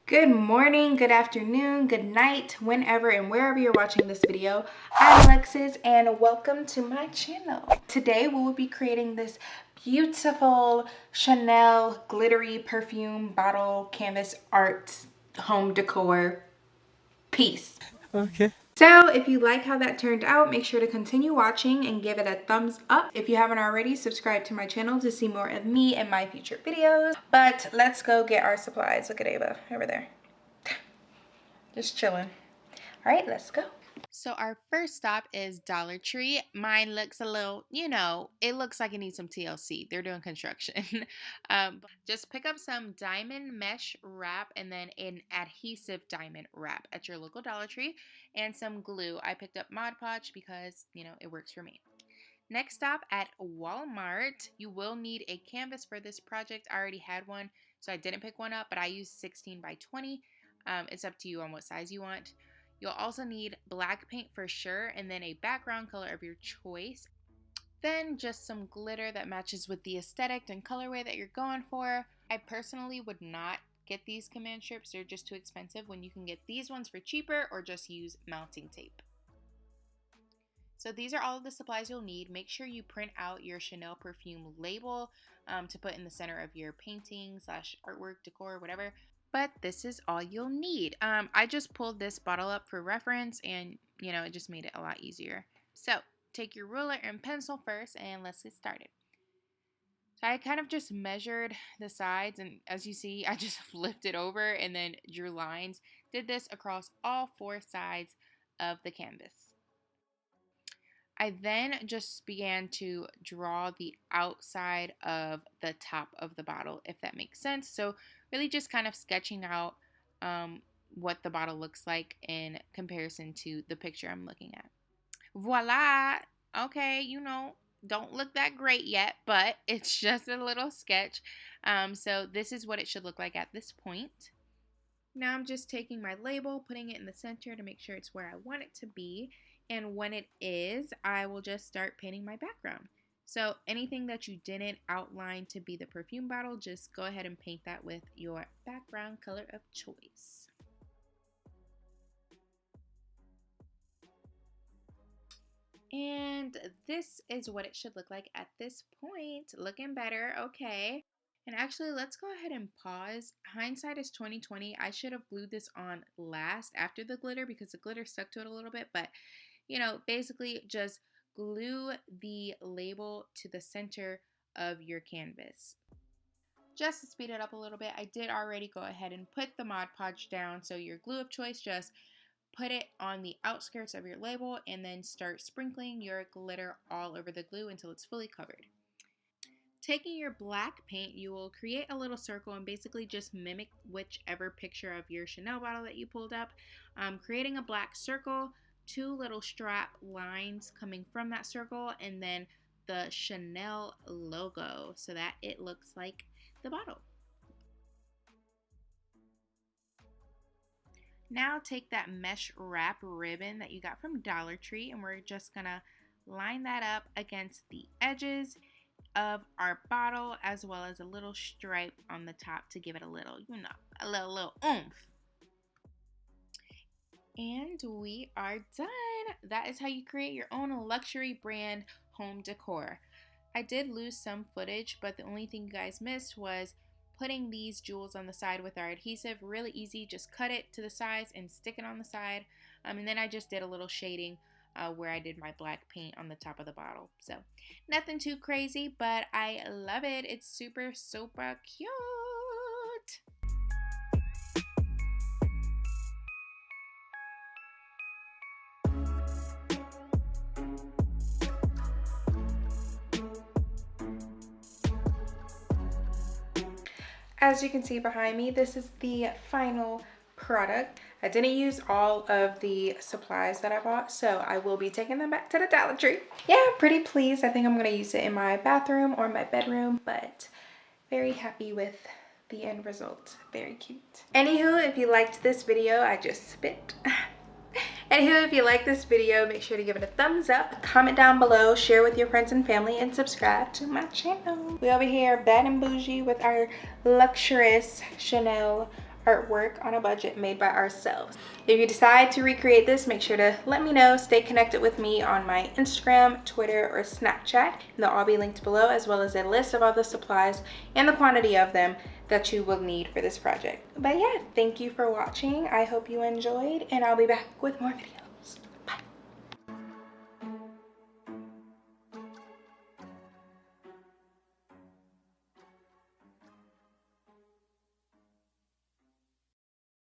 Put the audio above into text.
Good morning, good afternoon, good night, whenever and wherever you're watching this video. I'm Lexis and welcome to my channel. Today we will be creating this beautiful Chanel glittery perfume bottle canvas art home decor piece. Okay. So if you like how that turned out, make sure to continue watching and give it a thumbs up. If you haven't already, subscribe to my channel to see more of me and my future videos. But let's go get our supplies. Look at Ava over there. Just chilling. All right, let's go. So our first stop is Dollar Tree. Mine looks a little, it looks like it needs some TLC. They're doing construction. Just pick up some diamond mesh wrap and then an adhesive diamond wrap at your local Dollar Tree and some glue. I picked up Mod Podge because, it works for me. Next stop at Walmart. You will need a canvas for this project. I already had one, so I didn't pick one up, but I used 16 by 20. It's up to you on what size you want. You'll also need black paint for sure, and then a background color of your choice. Then just some glitter that matches with the aesthetic and colorway that you're going for. I personally would not get these command strips. They're just too expensive when you can get these ones for cheaper or just use mounting tape. So these are all of the supplies you'll need. Make sure you print out your Chanel perfume label to put in the center of your painting / artwork, decor, whatever. But this is all you'll need. I just pulled this bottle up for reference and, it just made it a lot easier. So take your ruler and pencil first and let's get started. So I kind of just measured the sides, and as you see, I just flipped it over and then drew lines. Did this across all 4 sides of the canvas. I then just began to draw the outside of the top of the bottle, if that makes sense. So really just kind of sketching out what the bottle looks like in comparison to the picture I'm looking at. Voila! Okay, don't look that great yet, but it's just a little sketch. So this is what it should look like at this point. Now I'm just taking my label, putting it in the center to make sure it's where I want it to be. And when it is, I will just start painting my background. So anything that you didn't outline to be the perfume bottle, just go ahead and paint that with your background color of choice. And this is what it should look like at this point. Looking better, okay. And actually, let's go ahead and pause. Hindsight is 2020. I should have glued this on last after the glitter because the glitter stuck to it a little bit, but basically just glue the label to the center of your canvas. Just to speed it up a little bit, I did already go ahead and put the Mod Podge down, so your glue of choice, just put it on the outskirts of your label and then start sprinkling your glitter all over the glue until it's fully covered. Taking your black paint, you will create a little circle and basically just mimic whichever picture of your Chanel bottle that you pulled up, creating a black circle, 2 little strap lines coming from that circle, and then the Chanel logo so that it looks like the bottle. Now take that mesh wrap ribbon that you got from Dollar Tree and we're just gonna line that up against the edges of our bottle as well as a little stripe on the top to give it a little, a little oomph. And we are done. That is how you create your own luxury brand home decor. I did lose some footage, but the only thing you guys missed was putting these jewels on the side with our adhesive. Really easy, just cut it to the size and stick it on the side. And then I just did a little shading where I did my black paint on the top of the bottle. So nothing too crazy, but I love it. It's super, super cute. As you can see behind me, this is the final product. I didn't use all of the supplies that I bought, so I will be taking them back to the Dollar Tree. Yeah, I'm pretty pleased. I think I'm going to use it in my bathroom or my bedroom, but very happy with the end result. Very cute. Anywho, if you liked this video, I just spit. Anywho, if you like this video, make sure to give it a thumbs up, comment down below, share with your friends and family, and subscribe to my channel. We over here bad and bougie with our luxurious Chanel artwork on a budget made by ourselves. If you decide to recreate this, make sure to let me know. Stay connected with me on my Instagram, Twitter, or Snapchat. And they'll all be linked below, as well as a list of all the supplies and the quantity of them that you will need for this project. But yeah, thank you for watching. I hope you enjoyed, and I'll be back with more videos.